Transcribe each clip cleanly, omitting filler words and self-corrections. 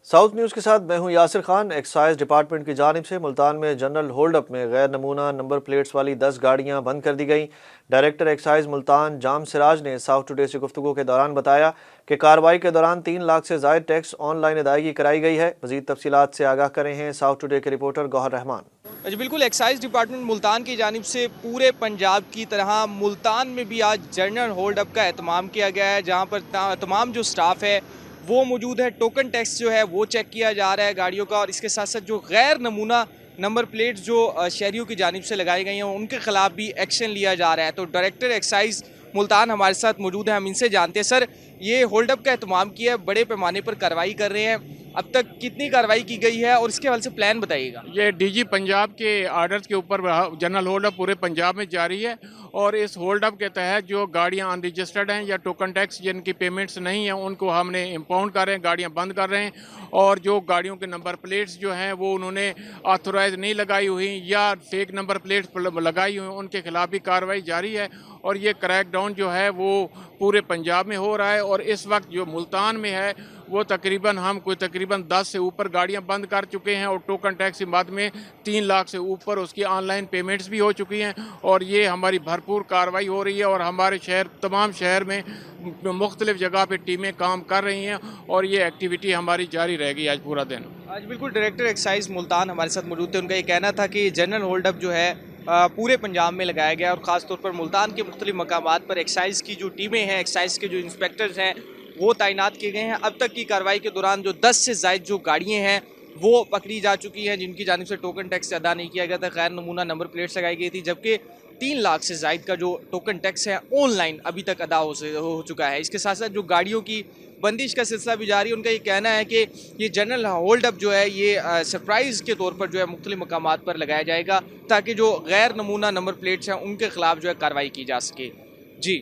South news کے ساتھ میں ہوں یاسر خان۔ ایکسائز ڈپارٹمنٹ کی جانب سے ملتان میں جنرل ہولڈ اپ میں غیر نمونہ نمبر پلیٹس والی 10 گاڑیاں بند کر دی گئیں۔ ڈائریکٹر ایکسائز ملتان جام سراج نے ساؤتھ ٹوڈے سے گفتگو کے دوران بتایا کہ کارروائی کے دوران 3 لاکھ سے زائد ٹیکس آن لائن ادائیگی کرائی گئی ہے۔ مزید تفصیلات سے آگاہ کرے ہیں ساؤتھ ٹوڈے کے رپورٹر گوہر رحمان۔ جی بالکل، ایکسائز ڈپارٹمنٹ ملتان کی جانب سے پورے پنجاب کی طرح ملتان میں بھی آج جنرل ہولڈ اپ کا اہتمام کیا گیا ہے، جہاں پر تمام جو سٹاف ہے وہ موجود ہے۔ ٹوکن ٹیکس جو ہے وہ چیک کیا جا رہا ہے گاڑیوں کا، اور اس کے ساتھ ساتھ جو غیر نمونہ نمبر پلیٹس جو شہریوں کی جانب سے لگائی گئی ہیں ان کے خلاف بھی ایکشن لیا جا رہا ہے۔ تو ڈائریکٹر ایکسائز ملتان ہمارے ساتھ موجود ہیں، ہم ان سے جانتے ہیں۔ سر، یہ ہولڈ اپ کا اہتمام کیا ہے، بڑے پیمانے پر کارروائی کر رہے ہیں، اب تک کتنی کارروائی کی گئی ہے اور اس کے حوالے سے پلان بتائیے گا۔ یہ ڈی جی پنجاب کے آرڈرز کے اوپر جنرل ہولڈ اپ پورے پنجاب میں جاری ہے، اور اس ہولڈ اپ کے تحت جو گاڑیاں ان رجسٹرڈ ہیں یا ٹوکن ٹیکس جن کی پیمنٹس نہیں ہیں ان کو ہم نے امپاؤنڈ کر رہے ہیں، گاڑیاں بند کر رہے ہیں، اور جو گاڑیوں کے نمبر پلیٹس جو ہیں وہ انہوں نے آتھورائز نہیں لگائی ہوئی یا فیک نمبر پلیٹس لگائی ہوئی ان کے خلاف بھی کارروائی جاری ہے، اور یہ کریک ڈاؤن جو ہے وہ پورے پنجاب میں ہو رہا ہے۔ اور اس وقت جو ملتان میں ہے وہ تقریباً 10 سے اوپر گاڑیاں بند کر چکے ہیں، اور ٹوکن ٹیکس مد میں 3 لاکھ سے اوپر اس کی آن لائن پیمنٹس بھی ہو چکی ہیں، اور یہ ہماری بھرپور کارروائی ہو رہی ہے، اور ہمارے تمام شہر میں مختلف جگہ پہ ٹیمیں کام کر رہی ہیں، اور یہ ایکٹیویٹی ہماری جاری رہے گی آج پورا دن۔ آج بالکل ڈائریکٹر ایکسائز ملتان ہمارے ساتھ موجود تھے، ان کا یہ کہنا تھا کہ جنرل ہولڈ اپ جو ہے پورے پنجاب میں لگایا گیا، اور خاص طور پر ملتان کے مختلف مقامات پر ایکسائز کی جو ٹیمیں ہیں، ایکسائز کے جو انسپیکٹرز ہیں وہ تعینات کیے گئے ہیں۔ اب تک کی کارروائی کے دوران جو 10 سے زائد جو گاڑیاں ہیں وہ پکڑی جا چکی ہیں جن کی جانب سے ٹوکن ٹیکس ادا نہیں کیا گیا تھا، غیر نمونہ نمبر پلیٹس لگائی گئی تھی، جبکہ 3 لاکھ سے زائد کا جو ٹوکن ٹیکس ہے آن لائن ابھی تک ادا ہو چکا ہے۔ اس کے ساتھ ساتھ جو گاڑیوں کی بندش کا سلسلہ بھی جاری ہے، ان کا یہ کہنا ہے کہ یہ جنرل ہولڈ اپ جو ہے یہ سرپرائز کے طور پر جو ہے مختلف مقامات پر لگایا جائے گا تاکہ جو غیر نمونہ نمبر پلیٹس ہیں ان کے خلاف جو ہے کارروائی کی جا سکے۔ جی،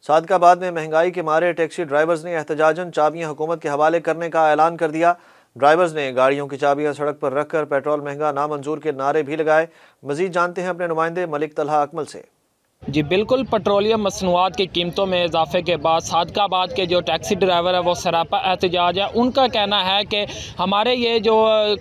صادق آباد میں مہنگائی کے مارے ٹیکسی ڈرائیورز نے احتجاجاً چابیاں حکومت کے حوالے کرنے کا اعلان کر دیا۔ ڈرائیورز نے گاڑیوں کی چابیاں سڑک پر رکھ کر پیٹرول مہنگا نامنظور کے نعرے بھی لگائے۔ مزید جانتے ہیں اپنے نمائندے ملک طلحہ اکمل سے۔ جی بالکل، پٹرولیم مصنوعات کی قیمتوں میں اضافے کے بعد صادق آباد کے جو ٹیکسی ڈرائیور ہے وہ سراپا احتجاج ہے۔ ان کا کہنا ہے کہ ہمارے یہ جو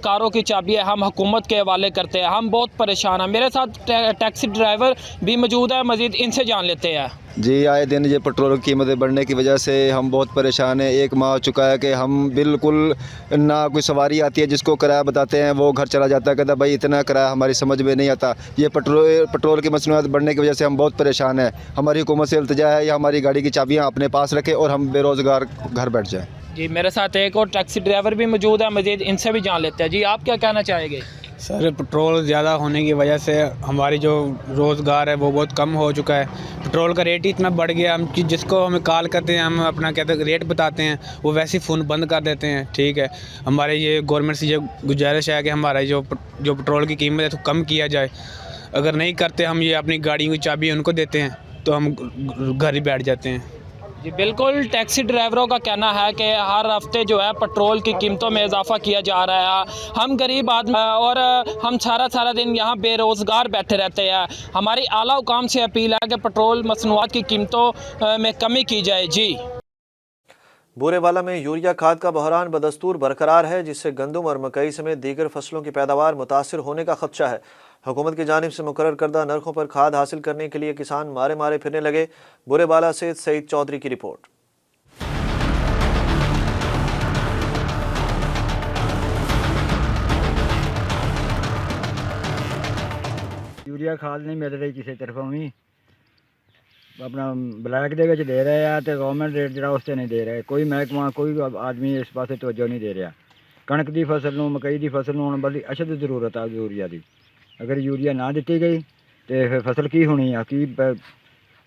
کاروں کی چابی ہے ہم حکومت کے حوالے کرتے ہیں، ہم بہت پریشان ہیں۔ میرے ساتھ ٹیکسی ڈرائیور بھی موجود ہے، مزید ان سے جان لیتے ہیں۔ جی، آئے دن یہ پٹرول کی قیمتیں بڑھنے کی وجہ سے ہم بہت پریشان ہیں۔ 1 ماہ ہو چکا ہے کہ ہم بالکل نہ کوئی سواری آتی ہے، جس کو کرایہ بتاتے ہیں وہ گھر چلا جاتا ہے، کہتا ہے بھائی اتنا کرایہ ہماری سمجھ میں نہیں آتا۔ یہ پٹرول کی مصنوعات بڑھنے کی وجہ سے ہم بہت پریشان ہیں۔ ہماری حکومت سے التجا ہے یا ہماری گاڑی کی چابیاں اپنے پاس رکھے اور ہم بے روزگار گھر بیٹھ جائیں۔ جی میرے ساتھ ایک اور ٹیکسی ڈرائیور بھی موجود ہے، مزید ان سے بھی جان لیتے ہیں۔ جی آپ کیا کہنا چاہیں گے؟ سر، پٹرول زیادہ ہونے کی وجہ سے ہماری جو روزگار ہے وہ بہت کم ہو چکا ہے۔ پٹرول کا ریٹ ہی اتنا بڑھ گیا، ہم جس کو ہمیں کال کرتے ہیں ہم اپنا کہتے ہیں ریٹ بتاتے ہیں، وہ ویسے ہی فون بند کر دیتے ہیں۔ ٹھیک ہے، ہمارے یہ گورنمنٹ سے یہ گزارش ہے کہ ہمارا جو پٹرول کی قیمت ہے تو کم کیا جائے۔ اگر نہیں کرتے ہم یہ اپنی گاڑیوں کی چابی ان کو دیتے ہیں تو ہم گھر ہی بیٹھ جاتے ہیں۔ جی بالکل، ٹیکسی ڈرائیوروں کا کہنا ہے کہ ہر ہفتے جو ہے پٹرول کی قیمتوں میں اضافہ کیا جا رہا ہے، ہم غریب آدمی اور ہم سارا دن یہاں بے روزگار بیٹھے رہتے ہیں۔ ہماری اعلیٰ حکام سے اپیل ہے کہ پٹرول مصنوعات کی قیمتوں میں کمی کی جائے۔ جی، بورے والا میں یوریا کھاد کا بحران بدستور برقرار ہے، جس سے گندم اور مکئی سمیت دیگر فصلوں کی پیداوار متاثر ہونے کا خدشہ ہے۔ حکومت کی جانب سے مقرر کردہ نرخوں پر کھاد حاصل کرنے کے لیے کسان مارے پھرنے لگے۔ بورے والا سے سعید چودھری کی رپورٹ۔ یوریا کھاد نہیں مل رہی کسی طرفوں بھی، اپنا بلیک دے وچ دے رہے ہیں تو گورنمنٹ ریٹ جڑا اس سے نہیں دے رہے، کوئی محکمہ کوئی آدمی اس پاسے توجہ نہیں دے رہا۔ کنک دی فصل نوں مکئی دی فصل نوں بڑی اشد ضرورت ہے یوریا دی، اگر یوریا نہ دتی گئی تو پھر فصل کی ہونی ہے، کی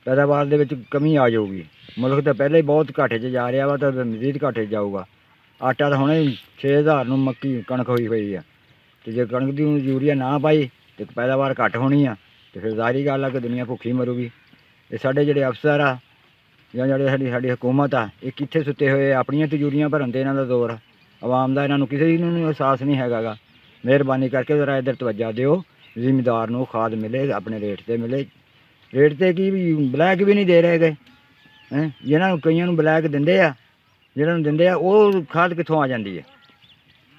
پیداوار دے وچ کمی آ جاؤ گی۔ ملک تو پہلے ہی بہت گھاٹے 'چ جا رہا وا تو مزید گھاٹے 'چ جاؤ گا۔ آٹا تو ہونے 6000 نوں مکی کنک ہوئی ہے، تو جے کنک دی یوریا نہ پائی تو پیداوار گھٹ ہونی ہے، تو پھر ظاہری گل ہے کہ دنیا بھوکھی مرو گی۔ یہ سارے جڑے افسر آ یا جڑے ساری حکومت آ، یہ کتنے ستے ہوئے اپنی تجوریاں بھرن تے انہاں دا دور، عوام دا انہاں نوں کسی نوں احساس نہیں ہے گا۔ مہربانی کر کے ذرا ادھر توجہ دیو، زمیندار نوں کھاد ملے اپنے ریٹ تے ملے، ریٹ تے کی بلیک بھی نہیں دے رہے گئے، جنہاں نوں کئیاں نوں بلیک دندے آ، جنہاں نوں دندے آ وہ کھاد کتھوں آ جاندی ہے؟